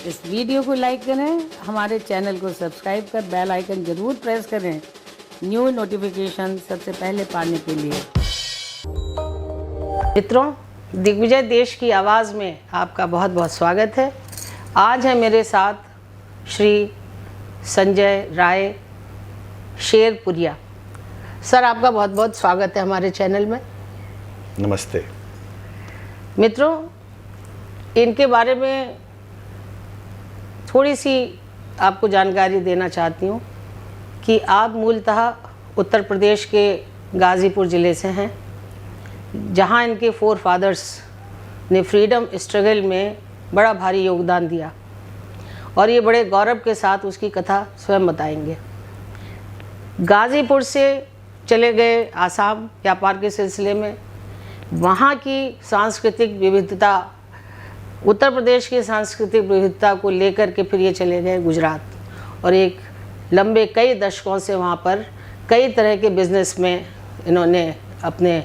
इस वीडियो को लाइक करें, हमारे चैनल को सब्सक्राइब कर बेल आइकन जरूर प्रेस करें न्यू नोटिफिकेशन सबसे पहले पाने के लिए। मित्रों, दिग्विजय देश की आवाज़ में आपका बहुत बहुत स्वागत है। आज है मेरे साथ श्री संजय राय शेरपुरिया। सर, आपका बहुत बहुत स्वागत है हमारे चैनल में। नमस्ते। मित्रों, इनके बारे में थोड़ी सी आपको जानकारी देना चाहती हूँ कि आप मूलतः उत्तर प्रदेश के गाज़ीपुर ज़िले से हैं, जहाँ इनके फोर फादर्स ने फ्रीडम स्ट्रगल में बड़ा भारी योगदान दिया और ये बड़े गौरव के साथ उसकी कथा स्वयं बताएंगे। गाज़ीपुर से चले गए आसाम व्यापार के सिलसिले में, वहाँ की सांस्कृतिक विविधता, उत्तर प्रदेश की सांस्कृतिक विविधता को लेकर के फिर ये चले गए गुजरात और एक लंबे कई दशकों से वहाँ पर कई तरह के बिज़नेस में इन्होंने अपने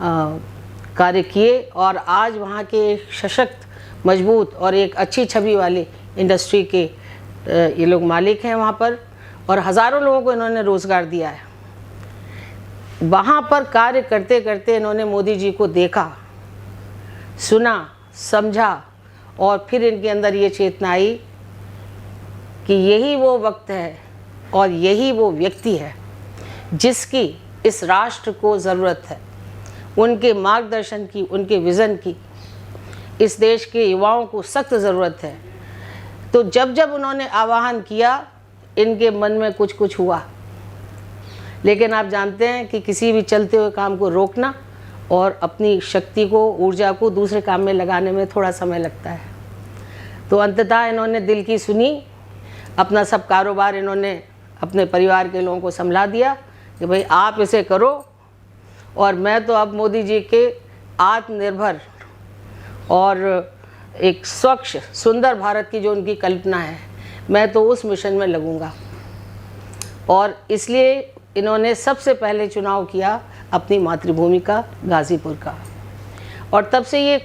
कार्य किए और आज वहाँ के एक सशक्त, मजबूत और एक अच्छी छवि वाली इंडस्ट्री के ये लोग मालिक हैं वहाँ पर, और हज़ारों लोगों को इन्होंने रोज़गार दिया है। वहाँ पर कार्य करते करते इन्होंने मोदी जी को देखा, सुना, समझा और फिर इनके अंदर ये चेतना आई कि यही वो वक्त है और यही वो व्यक्ति है जिसकी इस राष्ट्र को ज़रूरत है। उनके मार्गदर्शन की, उनके विज़न की इस देश के युवाओं को सख्त ज़रूरत है। तो जब जब उन्होंने आह्वान किया, इनके मन में कुछ कुछ हुआ। लेकिन आप जानते हैं कि किसी भी चलते हुए काम को रोकना और अपनी शक्ति को, ऊर्जा को दूसरे काम में लगाने में थोड़ा समय लगता है। तो अंततः इन्होंने दिल की सुनी, अपना सब कारोबार इन्होंने अपने परिवार के लोगों को संभला दिया कि भाई आप इसे करो और मैं तो अब मोदी जी के आत्मनिर्भर और एक स्वच्छ सुंदर भारत की जो उनकी कल्पना है, मैं तो उस मिशन में लगूंगा। और इसलिए इन्होंने सबसे पहले चुनाव किया अपनी मातृभूमि का, गाज़ीपुर का। और तब से ये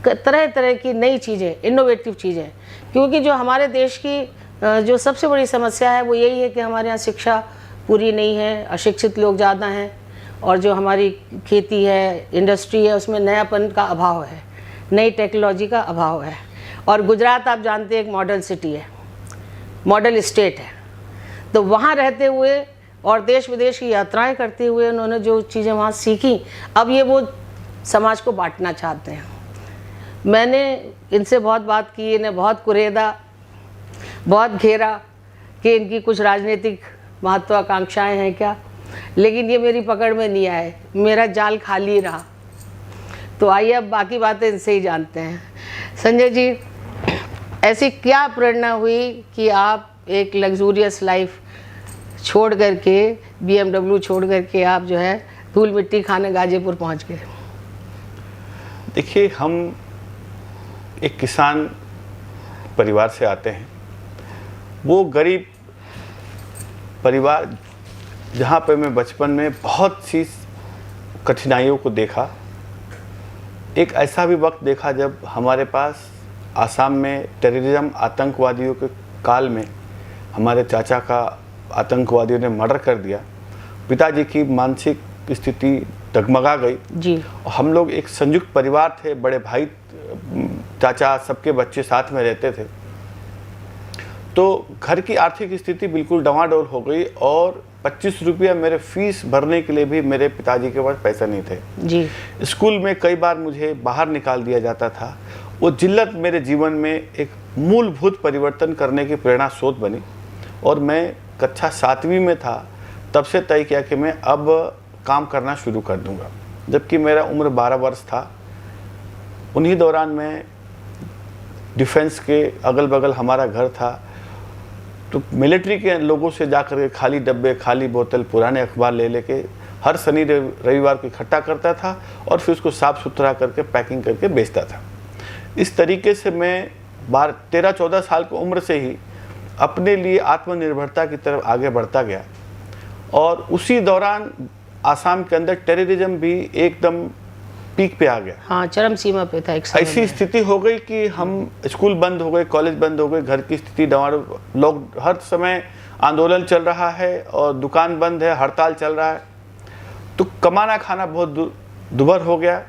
तरह तरह की नई चीज़ें, इनोवेटिव चीज़ें, क्योंकि जो हमारे देश की जो सबसे बड़ी समस्या है वो यही है कि हमारे यहाँ शिक्षा पूरी नहीं है, अशिक्षित लोग ज़्यादा हैं और जो हमारी खेती है, इंडस्ट्री है, उसमें नयापन का अभाव है, नई टेक्नोलॉजी का अभाव है। और गुजरात आप जानते हैं एक मॉडल सिटी है, मॉडल स्टेट है। तो वहाँ रहते हुए और देश विदेश की यात्राएं करते हुए उन्होंने जो चीज़ें वहाँ सीखी, अब ये वो समाज को बांटना चाहते हैं। मैंने इनसे बहुत बात की, इन्हें बहुत कुरेदा, बहुत घेरा कि इनकी कुछ राजनीतिक महत्वाकांक्षाएं हैं क्या, लेकिन ये मेरी पकड़ में नहीं आए, मेरा जाल खाली रहा। तो आइए अब बाकी बातें इनसे ही जानते हैं। संजय जी, ऐसी क्या प्रेरणा हुई कि आप एक लग्जूरियस लाइफ छोड़ करके, BMW छोड़ करके आप जो है धूल मिट्टी खाने गाजीपुर पहुंच गए? देखिए, हम एक किसान परिवार से आते हैं। वो गरीब परिवार जहाँ पे मैं बचपन में बहुत सी कठिनाइयों को देखा। एक ऐसा भी वक्त देखा जब हमारे पास आसाम में टेररिज्म, आतंकवादियों के काल में हमारे चाचा का आतंकवादियों ने मर्डर कर दिया। पिताजी की मानसिक स्थिति डगमगा गई जी। और हम लोग एक संयुक्त परिवार थे, बड़े भाई, चाचा, सबके बच्चे साथ में रहते थे। तो घर की आर्थिक स्थिति बिल्कुल डवाडोल हो गई और 25 रुपया मेरे फीस भरने के लिए भी मेरे पिताजी के पास पैसा नहीं थे जी। स्कूल में कई बार मुझे बाहर निकाल दिया जाता था। वो जिल्लत मेरे जीवन में एक मूलभूत परिवर्तन करने की प्रेरणा स्रोत बनी और मैं कक्षा 7वीं में था, तब से तय किया कि मैं अब काम करना शुरू कर दूंगा। जबकि मेरा उम्र 12 वर्ष था। उन्हीं दौरान मैं डिफेंस के अगल बगल हमारा घर था, तो मिलिट्री के लोगों से जाकर के खाली डब्बे, खाली बोतल, पुराने अखबार ले लेके हर शनि रविवार को इकट्ठा करता था और फिर उसको साफ़ सुथरा करके पैकिंग करके बेचता था। इस तरीके से मैं 13-14 साल की उम्र से ही अपने लिए आत्मनिर्भरता की तरफ आगे बढ़ता गया। और उसी दौरान आसाम के अंदर टेररिज्म भी एकदम पीक पे आ गया। हाँ, चरम सीमा पे था एक समय ऐसी में। स्थिति हो गई कि हम स्कूल बंद हो गए, कॉलेज बंद हो गए, घर की स्थिति डवाडोल, लोग हर समय आंदोलन चल रहा है और दुकान बंद है, हड़ताल चल रहा है, तो कमाना खाना बहुत दुभर हो गया।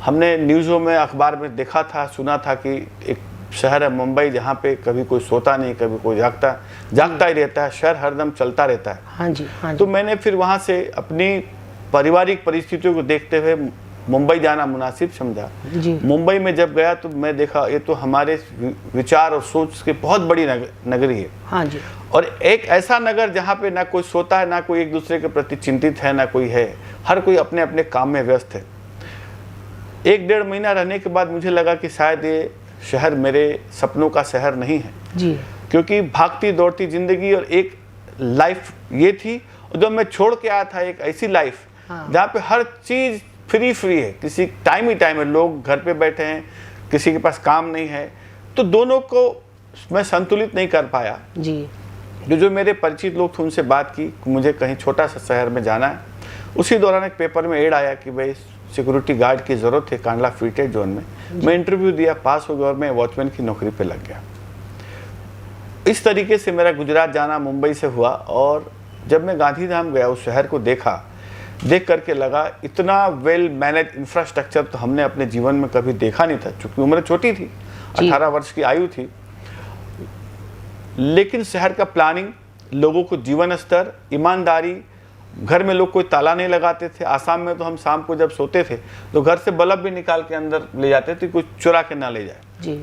हमने न्यूज़ों में, अखबार में देखा था, सुना था कि एक शहर है मुंबई जहाँ पे कभी कोई सोता नहीं, कभी कोई जागता ही रहता है, शहर हरदम चलता रहता है। हाँ जी, हाँ जी। तो मैंने फिर वहाँ से अपनी पारिवारिक परिस्थितियों को देखते हुए मुंबई जाना मुनासिब समझा। जी। मुंबई में जब गया तो मैं देखा ये तो हमारे विचार और सोच की बहुत बड़ी नगरी है। हाँ जी। और एक ऐसा नगर जहाँ पे ना कोई सोता है, ना कोई एक दूसरे के प्रति चिंतित है, ना कोई है, हर कोई अपने अपने काम में व्यस्त है। 1-1.5 महीना रहने के बाद मुझे लगा कि शायद ये शहर मेरे सपनों का शहर नहीं है जी। क्योंकि भागती दौड़ती जिंदगी और एक लाइफ ये थी, और जब मैं छोड़ के आया था एक ऐसी लाइफ जहाँ पे हर चीज़ फ्री है, किसी टाइम ही टाइम है, लोग घर पे बैठे हैं, किसी के पास काम नहीं है, तो दोनों को मैं संतुलित नहीं कर पाया। जी। जो मेरे परिचित लोग थे उनसे बात की, मुझे कहीं छोटा सा शहर में जाना है। उसी दौरान एक पेपर में एड आया कि भाई सिक्योरिटी गार्ड की ज़रूरत है कांडला फ्री ट्रेड जोन में। मैं इंटरव्यू दिया, पास हो गया और मैं वॉचमैन की नौकरी पे लग गया। इस तरीके से मेरा गुजरात जाना मुंबई से हुआ। और जब मैं गांधीधाम गया, उस शहर को देखा, देख करके लगा इतना वेल मैनेज इंफ्रास्ट्रक्चर तो हमने अपने जीवन में कभी देखा नहीं था। चूंकि उम्र छोटी थी, 18 वर्ष की आयु थी, लेकिन शहर का प्लानिंग, लोगों को जीवन स्तर, ईमानदारी, घर में लोग कोई ताला नहीं लगाते थे। आसाम में तो हम शाम को जब सोते थे तो घर से बल्ब भी निकाल के अंदर ले जाते थे, कोई चुरा के ना ले जाए। जी।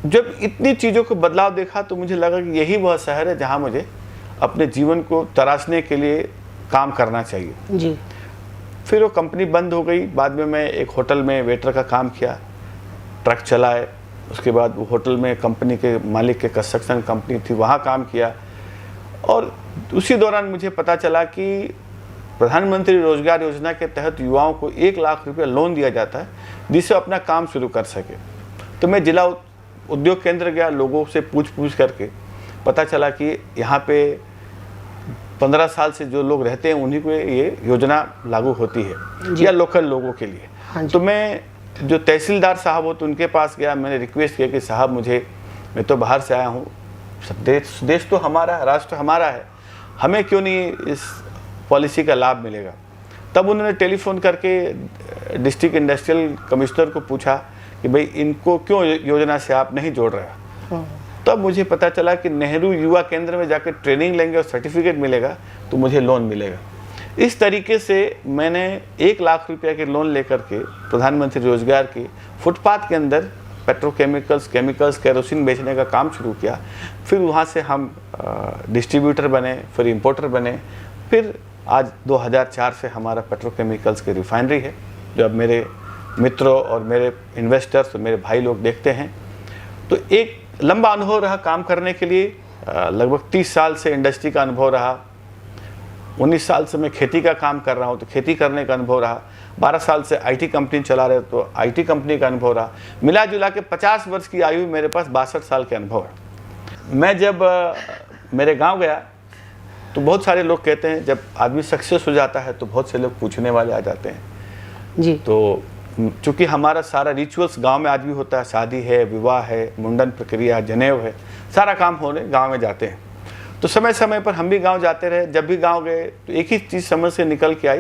जब इतनी चीज़ों को बदलाव देखा तो मुझे लगा कि यही वह शहर है जहाँ मुझे अपने जीवन को तराशने के लिए काम करना चाहिए। जी। फिर वो कंपनी बंद हो गई। बाद में मैं एक होटल में वेटर का काम किया, ट्रक चलाए। उसके बाद वो होटल में कंपनी के मालिक के कंस्ट्रक्शन कंपनी थी, वहाँ काम किया। और उसी दौरान मुझे पता चला कि प्रधानमंत्री रोजगार योजना के तहत युवाओं को 1 लाख रुपया लोन दिया जाता है जिससे अपना काम शुरू कर सके। तो मैं जिला उद्योग केंद्र गया, लोगों से पूछ करके पता चला कि यहाँ पे 15 साल से जो लोग रहते हैं उन्हीं को ये योजना लागू होती है, या लोकल लोगों के लिए। हाँ। तो मैं जो तहसीलदार साहब हो तो उनके पास गया, मैंने रिक्वेस्ट किया कि साहब मैं तो बाहर से आया हूँ, देश तो हमारा है, राष्ट्र हमारा है, हमें क्यों नहीं इस पॉलिसी का लाभ मिलेगा। तब उन्होंने टेलीफोन करके डिस्ट्रिक्ट इंडस्ट्रियल कमिश्नर को पूछा कि भाई इनको क्यों योजना से आप नहीं जोड़ रहे। तब मुझे पता चला कि नेहरू युवा केंद्र में जाकर ट्रेनिंग लेंगे और सर्टिफिकेट मिलेगा तो मुझे लोन मिलेगा। इस तरीके से मैंने 1 लाख रुपया के लोन लेकर के प्रधानमंत्री रोजगार के फुटपाथ के अंदर पेट्रोकेमिकल्स, केमिकल्स, केरोसिन बेचने का काम शुरू किया। फिर वहाँ से हम डिस्ट्रीब्यूटर बने, फिर इंपोर्टर बने। फिर आज 2004 से हमारा पेट्रोकेमिकल्स की रिफाइनरी है, जो अब मेरे मित्रों और मेरे इन्वेस्टर्स और मेरे भाई लोग देखते हैं। तो एक लंबा अनुभव रहा काम करने के लिए। लगभग 30 साल से इंडस्ट्री का अनुभव रहा। 19 साल से मैं खेती का काम कर रहा हूँ, तो खेती करने का अनुभव रहा। 12 साल से आईटी कंपनी चला रहे तो आईटी कंपनी का अनुभव रहा। मिला जुला के 50 वर्ष की आयु, मेरे पास 62 साल के अनुभव है। मैं जब मेरे गांव गया तो बहुत सारे लोग कहते हैं जब आदमी सक्सेस हो जाता है तो बहुत से लोग पूछने वाले आ जाते हैं। जी। तो चूँकि हमारा सारा रिचुअल्स गांव में आज भी होता है, शादी है, विवाह है, मुंडन प्रक्रिया, जनेऊ है, सारा काम होने गांव में जाते हैं। तो समय समय पर हम भी गांव जाते रहे। जब भी गांव गए तो एक ही चीज़ समझ से निकल के आई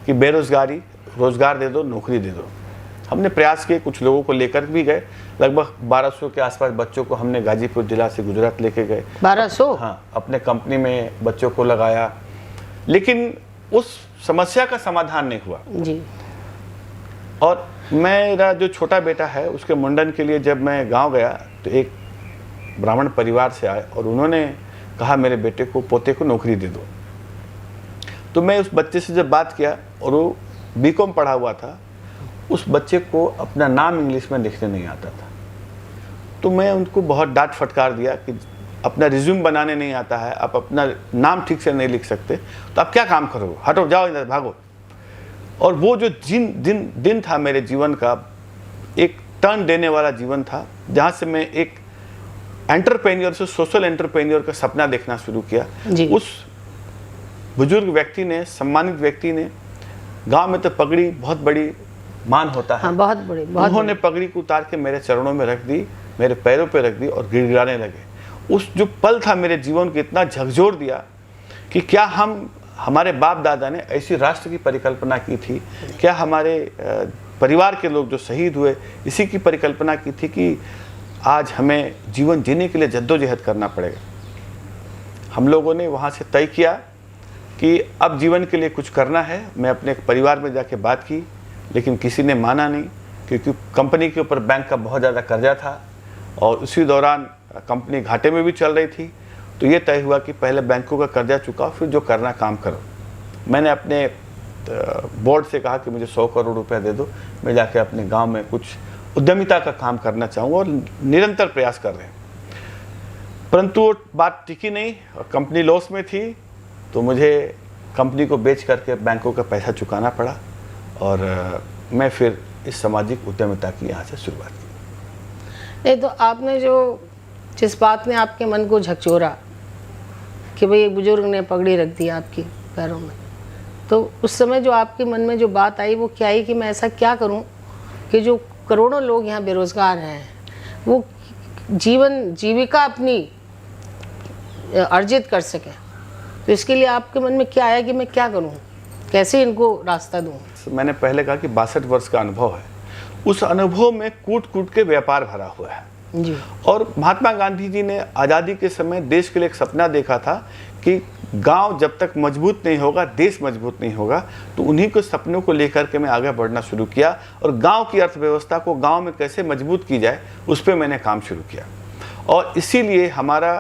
कि बेरोजगारी, रोजगार दे दो, नौकरी दे दो। हमने प्रयास किए, कुछ लोगों को लेकर भी गए। लगभग 1200 के आसपास बच्चों को हमने गाजीपुर जिला से गुजरात लेके गए। 1200? हाँ, अपने कंपनी में बच्चों को लगाया, लेकिन उस समस्या का समाधान नहीं हुआ। जी। और मेरा जो छोटा बेटा है उसके मुंडन के लिए जब मैं गांव गया तो एक ब्राह्मण परिवार से आए और उन्होंने कहा मेरे बेटे को, पोते को नौकरी दे दो। तो मैं उस बच्चे से जब बात किया, और वो बीकॉम पढ़ा हुआ था, उस बच्चे को अपना नाम इंग्लिश में लिखने नहीं आता था। तो मैं उनको बहुत डांट फटकार दिया कि अपना रिज्यूम बनाने नहीं आता है, आप अपना नाम ठीक से नहीं लिख सकते, तो आप क्या काम करोगे, हटो, जाओ इधर, भागो। और वो जो दिन था मेरे जीवन का, एक टर्न देने वाला जीवन था, जहाँ से मैं एक एंटरप्रेन्योर से सोशल एंटरप्रेन्योर का सपना देखना शुरू किया। उस बुजुर्ग व्यक्ति ने, सम्मानित व्यक्ति ने, गांव में तो पगड़ी बहुत बड़ी मान होता है। हाँ, बहुत बड़ी, बहुत उन्होंने पगड़ी को उतार के मेरे चरणों में रख दी, मेरे पैरों पे रख दी और गिड़गिड़ाने लगे। उस जो पल था मेरे जीवन को इतना झकझोर दिया कि क्या हमारे बाप दादा ने ऐसी राष्ट्र की परिकल्पना की थी, क्या हमारे परिवार के लोग जो शहीद हुए इसी की परिकल्पना की थी कि आज हमें जीवन जीने के लिए जद्दोजहद करना पड़ेगा। हम लोगों ने वहाँ से तय किया कि अब जीवन के लिए कुछ करना है। मैं अपने परिवार में जाके बात की, लेकिन किसी ने माना नहीं, क्योंकि कंपनी के ऊपर बैंक का बहुत ज़्यादा कर्जा था और उसी दौरान कंपनी घाटे में भी चल रही थी। तो ये तय हुआ कि पहले बैंकों का कर्जा चुकाओ, फिर जो करना काम करो। मैंने अपने बोर्ड से कहा कि मुझे 100 करोड़ रुपए दे दो, मैं जाके अपने गांव में कुछ उद्यमिता का काम करना चाहूँगा, और निरंतर प्रयास कर रहे हैं। परंतु वो बात टिकी नहीं और कंपनी लॉस में थी, तो मुझे कंपनी को बेच करके बैंकों का पैसा चुकाना पड़ा और मैं फिर इस सामाजिक उद्यमिता की यहाँ से शुरुआत की। नहीं, तो आपने जिस बात ने आपके मन को झकझोरा कि भाई एक बुजुर्ग ने पगड़ी रख दी आपकी पैरों में, तो उस समय जो आपके मन में जो बात आई वो क्या आई कि मैं ऐसा क्या करूं कि जो करोड़ों लोग यहाँ बेरोज़गार हैं वो जीविका अपनी अर्जित कर सकें। तो इसके लिए आपके मन में क्या आया कि मैं क्या करूं, कैसे इनको रास्ता दूं? मैंने पहले कहा कि 62 वर्ष का अनुभव है। उस अनुभव में कूट कूट के व्यापार भरा हुआ है जी। और महात्मा गांधी जी ने आज़ादी के समय देश के लिए एक सपना देखा था कि गांव जब तक मजबूत नहीं होगा, देश मजबूत नहीं होगा। तो उन्हीं के सपनों को लेकर के मैं आगे बढ़ना शुरू किया और गांव की अर्थव्यवस्था को गांव में कैसे मजबूत की जाए उस पर मैंने काम शुरू किया। और इसीलिए हमारा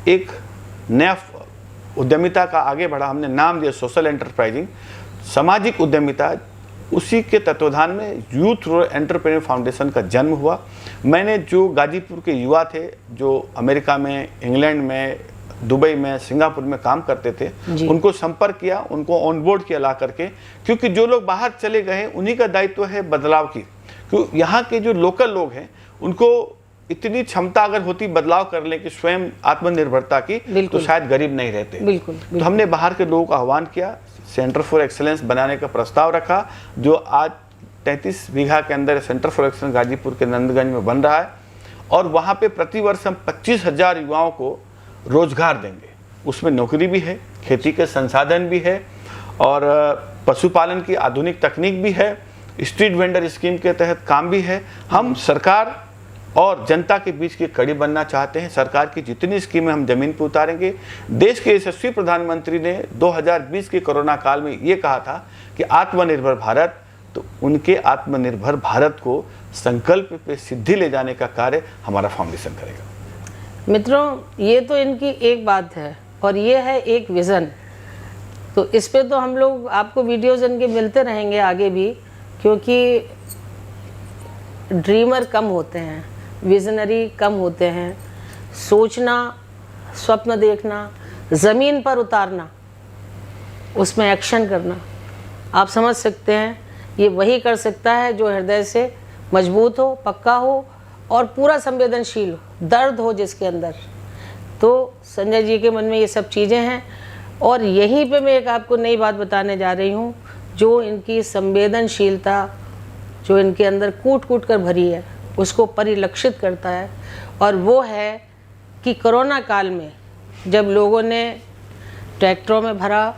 एक नया उद्यमिता का आगे बढ़ा, हमने नाम दिया सोशल एंटरप्राइजिंग, सामाजिक उद्यमिता। उसी के तत्वाधान में यूथ रूरल एंटरप्रेन्योर फाउंडेशन का जन्म हुआ। मैंने जो गाजीपुर के युवा थे जो अमेरिका में, इंग्लैंड में, दुबई में, सिंगापुर में काम करते थे, उनको संपर्क किया, उनको ऑनबोर्ड किया ला करके, क्योंकि जो लोग बाहर चले गए उन्हीं का दायित्व है बदलाव की। क्योंकि यहाँ के जो लोकल लोग हैं उनको इतनी क्षमता अगर होती बदलाव करने की, स्वयं आत्मनिर्भरता की, तो शायद गरीब नहीं रहते। बिल्कुल। तो हमने बाहर के लोगों का आह्वान किया, सेंटर फॉर एक्सीलेंस बनाने का प्रस्ताव रखा, जो आज 33 बीघा के अंदर सेंटर फॉर एक्सीलेंस गाजीपुर के नंदगंज में बन रहा है। और वहाँ पे प्रतिवर्ष हम 25,000 युवाओं को रोजगार देंगे। उसमें नौकरी भी है, खेती के संसाधन भी है और पशुपालन की आधुनिक तकनीक भी है, स्ट्रीट वेंडर स्कीम के तहत काम भी है। हम सरकार और जनता के बीच की कड़ी बनना चाहते हैं। सरकार की जितनी स्कीमें हम जमीन पर उतारेंगे। देश के यशस्वी प्रधानमंत्री ने 2020 के कोरोना काल में ये कहा था कि आत्मनिर्भर भारत, तो उनके आत्मनिर्भर भारत को संकल्प पे सिद्धि ले जाने का कार्य हमारा फाउंडेशन करेगा। मित्रों, ये तो इनकी एक बात है और ये है एक विज़न। तो इस पे तो हम लोग आपको वीडियोज़ इनके मिलते रहेंगे आगे भी, क्योंकि ड्रीमर कम होते हैं, विजनरी कम होते हैं। सोचना, स्वप्न देखना, ज़मीन पर उतारना, उसमें एक्शन करना, आप समझ सकते हैं ये वही कर सकता है जो हृदय से मजबूत हो, पक्का हो और पूरा संवेदनशील हो, दर्द हो जिसके अंदर। तो संजय जी के मन में ये सब चीज़ें हैं और यहीं पे मैं एक आपको नई बात बताने जा रही हूँ, जो इनकी संवेदनशीलता जो इनके अंदर कूट कूट कर भरी है उसको परिलक्षित करता है। और वो है कि कोरोना काल में जब लोगों ने ट्रैक्टरों में भरा,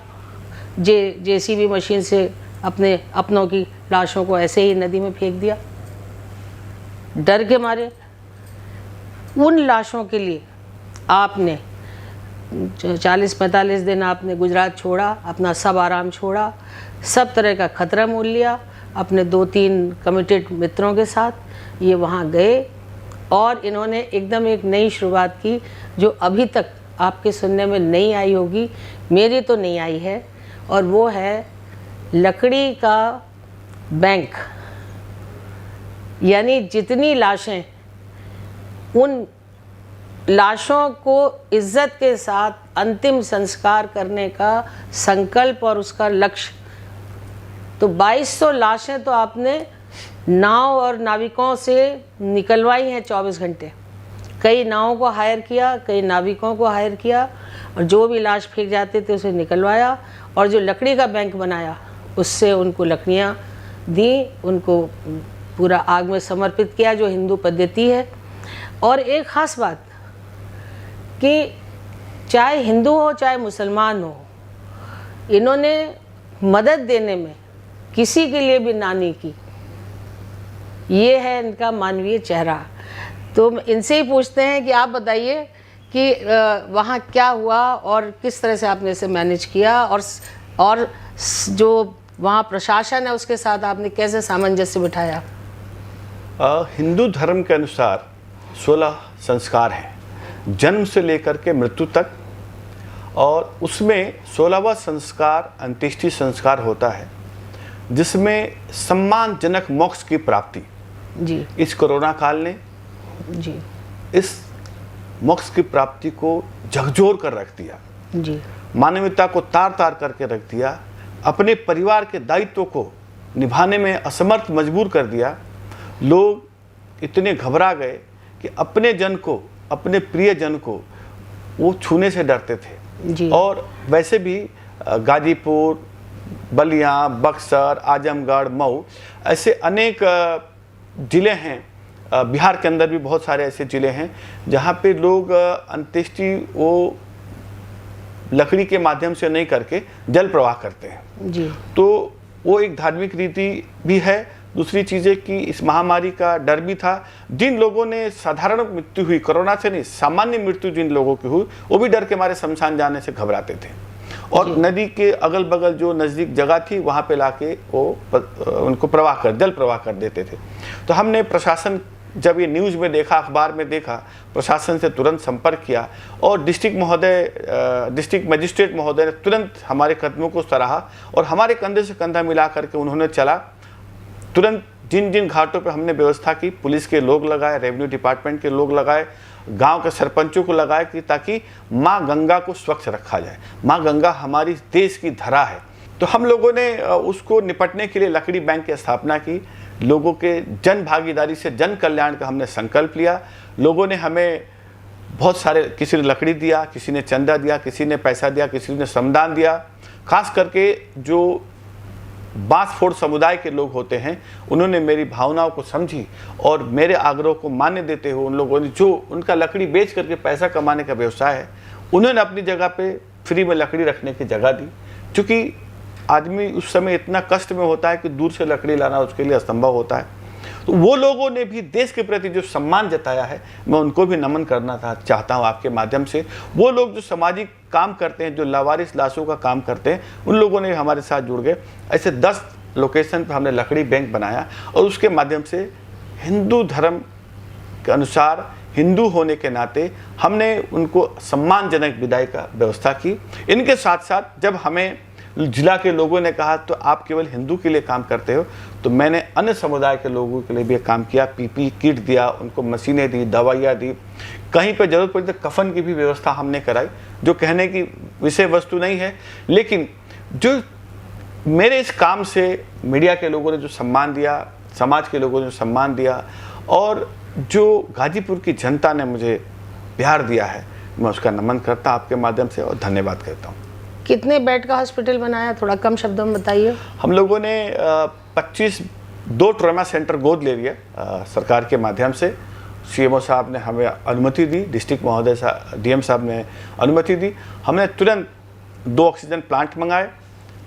जेसीबी मशीन से अपनों की लाशों को ऐसे ही नदी में फेंक दिया, डर के मारे। उन लाशों के लिए आपने 40-45 दिन आपने गुजरात छोड़ा, अपना सब आराम छोड़ा, सब तरह का खतरा मोल लिया, अपने 2-3 कमिटेड मित्रों के साथ ये वहाँ गए और इन्होंने एकदम एक नई शुरुआत की जो अभी तक आपके सुनने में नहीं आई होगी, मेरी तो नहीं आई है। और वो है लकड़ी का बैंक। यानी जितनी लाशें, उन लाशों को इज्जत के साथ अंतिम संस्कार करने का संकल्प और उसका लक्ष्य। तो 2200 लाशें तो आपने नाव और नाविकों से निकलवाई हैं 24 घंटे। कई नावों को हायर किया, कई नाविकों को हायर किया और जो भी लाश फेंक जाते थे उसे निकलवाया और जो लकड़ी का बैंक बनाया उससे उनको लकड़ियाँ दी, उनको पूरा आग में समर्पित किया जो हिंदू पद्धति है। और एक ख़ास बात कि चाहे हिंदू हो चाहे मुसलमान हो, इन्होंने मदद देने में किसी के लिए भी ना नहीं की। ये है इनका मानवीय चेहरा। तो इनसे ही पूछते हैं कि आप बताइए कि वहाँ क्या हुआ और किस तरह से आपने इसे मैनेज किया, और जो वहाँ प्रशासन है उसके साथ आपने कैसे सामंजस्य बिठाया? हिंदू धर्म के अनुसार 16 संस्कार हैं, जन्म से लेकर के मृत्यु तक, और उसमें 16वां संस्कार अंत्येष्टि संस्कार होता है, जिसमें सम्मानजनक मोक्ष की प्राप्ति। जी। इस कोरोना काल ने जी इस मोक्ष की प्राप्ति को झकझोर कर रख दिया। जी। मानवता को तार तार करके रख दिया, अपने परिवार के दायित्व को निभाने में असमर्थ मजबूर कर दिया। लोग इतने घबरा गए कि अपने जन को, अपने प्रिय जन को वो छूने से डरते थे। जी। और वैसे भी गाजीपुर, बलिया, बक्सर, आजमगढ़, मऊ ऐसे अनेक ज़िले हैं। बिहार के अंदर भी बहुत सारे ऐसे ज़िले हैं जहाँ पे लोग अंत्येष्टि वो लकड़ी के माध्यम से नहीं करके जल प्रवाह करते हैं। जी। तो वो एक धार्मिक रीति भी है। दूसरी चीज़ है कि इस महामारी का डर भी था। जिन लोगों ने साधारण मृत्यु हुई, कोरोना से नहीं, सामान्य मृत्यु जिन लोगों की हुई, वो भी डर के मारे शमशान जाने से घबराते थे, और नदी के अगल बगल जो नज़दीक जगह थी वहाँ पे लाके वो उनको जल प्रवाह कर देते थे। तो हमने प्रशासन, जब ये न्यूज़ में देखा, अखबार में देखा, प्रशासन से तुरंत संपर्क किया, और डिस्ट्रिक्ट मजिस्ट्रेट महोदय ने तुरंत हमारे कदमों को सराहा, और हमारे कंधे से कंधा मिला करके उन्होंने चला। तुरंत जिन जिन घाटों पे हमने व्यवस्था की, पुलिस के लोग लगाए, रेवेन्यू डिपार्टमेंट के लोग लगाए, गांव के सरपंचों को लगाए, कि ताकि माँ गंगा को स्वच्छ रखा जाए। माँ गंगा हमारी देश की धरा है। तो हम लोगों ने उसको निपटने के लिए लकड़ी बैंक की स्थापना की। लोगों के जन भागीदारी से जन कल्याण का हमने संकल्प लिया। लोगों ने हमें बहुत सारे, किसी ने लकड़ी दिया, किसी ने चंदा दिया, किसी ने पैसा दिया, किसी ने श्रमदान दिया। खास करके जो बांसफोड़ समुदाय के लोग होते हैं, उन्होंने मेरी भावनाओं को समझी और मेरे आग्रह को मान्य देते हुए उन लोगों ने, जो उनका लकड़ी बेच करके पैसा कमाने का व्यवसाय है, उन्होंने अपनी जगह पे फ्री में लकड़ी रखने की जगह दी। क्योंकि आदमी उस समय इतना कष्ट में होता है कि दूर से लकड़ी लाना उसके लिए असंभव होता है। तो वो लोगों ने भी देश के प्रति जो सम्मान जताया है, मैं उनको भी नमन करना चाहता हूँ आपके माध्यम से। वो लोग जो सामाजिक काम करते हैं, जो लावारिस लाशों का काम करते हैं, उन लोगों ने हमारे साथ जुड़ गए। ऐसे 10 लोकेशन पर हमने लकड़ी बैंक बनाया, और उसके माध्यम से हिंदू धर्म के अनुसार, हिंदू होने के नाते हमने उनको सम्मानजनक विदाई का व्यवस्था की। इनके साथ साथ जब हमें जिला के लोगों ने कहा तो आप केवल हिंदू के लिए काम करते हो, तो मैंने अन्य समुदाय के लोगों के लिए भी काम किया। पीपी किट दिया, उनको मशीनें दी, दवाइयाँ दी, कहीं पर जरूरत पड़ी तो कफन की भी व्यवस्था हमने कराई। जो कहने की विषय वस्तु नहीं है, लेकिन जो मेरे इस काम से मीडिया के लोगों ने जो सम्मान दिया, समाज के लोगों ने जो सम्मान दिया, और जो गाजीपुर की जनता ने मुझे प्यार दिया है, मैं उसका नमन करता आपके माध्यम से और धन्यवाद करता हूँ। कितने बेड का हॉस्पिटल बनाया, थोड़ा कम शब्दों में बताइए। हम लोगों ने 2 ट्रॉमा सेंटर गोद ले लिया सरकार के माध्यम से। सीएमओ साहब ने हमें अनुमति दी, डिस्ट्रिक्ट महोदय साहब, डीएम साहब ने अनुमति दी। हमने तुरंत 2 ऑक्सीजन प्लांट मंगाए,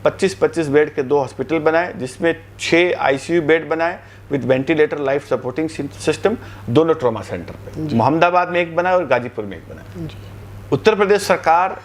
25-25 बेड के 2 हॉस्पिटल बनाए, जिसमें 6 आईसीयू बेड बनाए with ventilator life supporting system, दोनों ट्रॉमा सेंटर पे। मोहम्मदाबाद में एक बनाया और गाजीपुर में एक बनाया। उत्तर प्रदेश सरकार,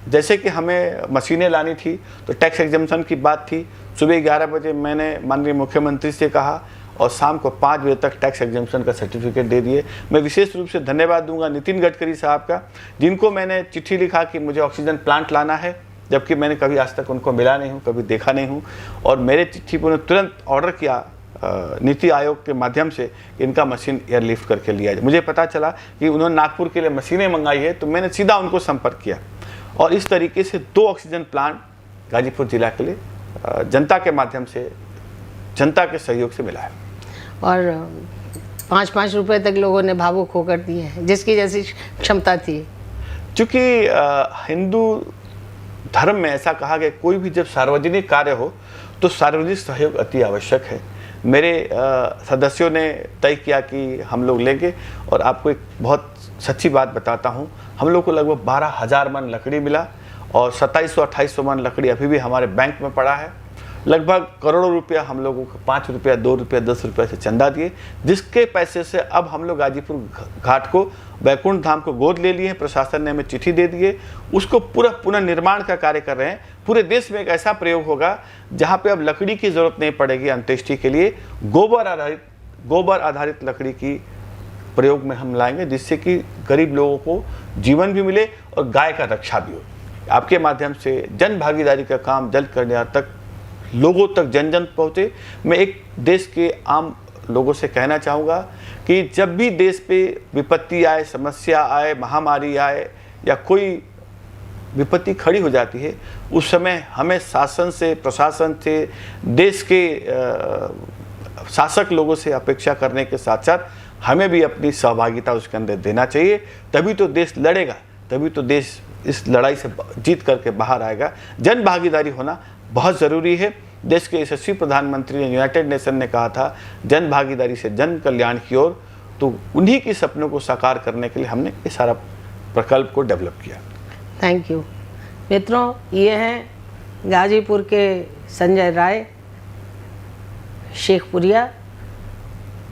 जैसे कि हमें मशीनें लानी थी तो टैक्स एग्जम्पशन की बात थी। सुबह 11 बजे मैंने माननीय मुख्यमंत्री से कहा, और शाम को 5 बजे तक टैक्स एग्जम्पशन का सर्टिफिकेट दे दिए। मैं विशेष रूप से धन्यवाद दूंगा नितिन गडकरी साहब का, जिनको मैंने चिट्ठी लिखा कि मुझे ऑक्सीजन प्लांट लाना है, जबकि मैंने कभी आज तक उनको मिला नहीं हूँ, कभी देखा नहीं हूँ। और मेरे चिट्ठी पर उन्होंने तुरंत ऑर्डर किया नीति आयोग के माध्यम से, इनका मशीन एयरलिफ्ट करके लिया जाए। मुझे पता चला कि उन्होंने नागपुर के लिए मशीनें मंगाई है, तो मैंने सीधा उनको संपर्क किया, और इस तरीके से 2 ऑक्सीजन प्लांट गाजीपुर जिला के लिए जनता के माध्यम से, जनता के सहयोग से मिला है। और 5-5 रुपए तक लोगों ने भावुक होकर दिए हैं, जिसकी जैसी क्षमता थी। चूँकि हिंदू धर्म में ऐसा कहा गया कोई भी जब सार्वजनिक कार्य हो तो सार्वजनिक सहयोग अति आवश्यक है। मेरे सदस्यों ने तय किया कि हम लोग लेंगे, और आपको एक बहुत सच्ची बात बताता हूँ, हम लोग को लगभग 12,000 मन लकड़ी मिला और 2700-2800 मन लकड़ी अभी भी हमारे बैंक में पड़ा है। लगभग करोड़ों रुपया हम लोगों को 5 रुपया, 2 रुपया, 10 रुपया से चंदा दिए, जिसके पैसे से अब हम लोग गाजीपुर घाट को, बैकुंठ धाम को गोद ले लिए हैं। प्रशासन ने हमें चिट्ठी दे दी है, उसको पूरा पुनर्निर्माण का कार्य कर रहे हैं। पूरे देश में एक ऐसा प्रयोग होगा जहाँ पे अब लकड़ी की ज़रूरत नहीं पड़ेगी अंत्येष्टि के लिए, गोबर आधारित लकड़ी की प्रयोग में हम लाएंगे, जिससे कि गरीब लोगों को जीवन भी मिले और गाय का रक्षा भी हो। आपके माध्यम से जन भागीदारी का काम जल्द कल्याण तक, लोगों तक जन जन पहुँचे। मैं एक देश के आम लोगों से कहना चाहूँगा कि जब भी देश पे विपत्ति आए, समस्या आए, महामारी आए या कोई विपत्ति खड़ी हो जाती है, उस समय हमें शासन से, प्रशासन से, देश के शासक लोगों से अपेक्षा करने के साथ साथ हमें भी अपनी सहभागिता उसके अंदर देना चाहिए। तभी तो देश लड़ेगा, तभी तो देश इस लड़ाई से जीत करके बाहर आएगा। जन भागीदारी होना बहुत ज़रूरी है। देश के यशस्वी प्रधानमंत्री ने, यूनाइटेड नेशन ने कहा था जन भागीदारी से जन कल्याण की ओर, तो उन्हीं के सपनों को साकार करने के लिए हमने इस सारा प्रकल्प को डेवलप किया। Thank you. मित्रों, ये हैं गाजीपुर के संजय राय शेखपुरिया,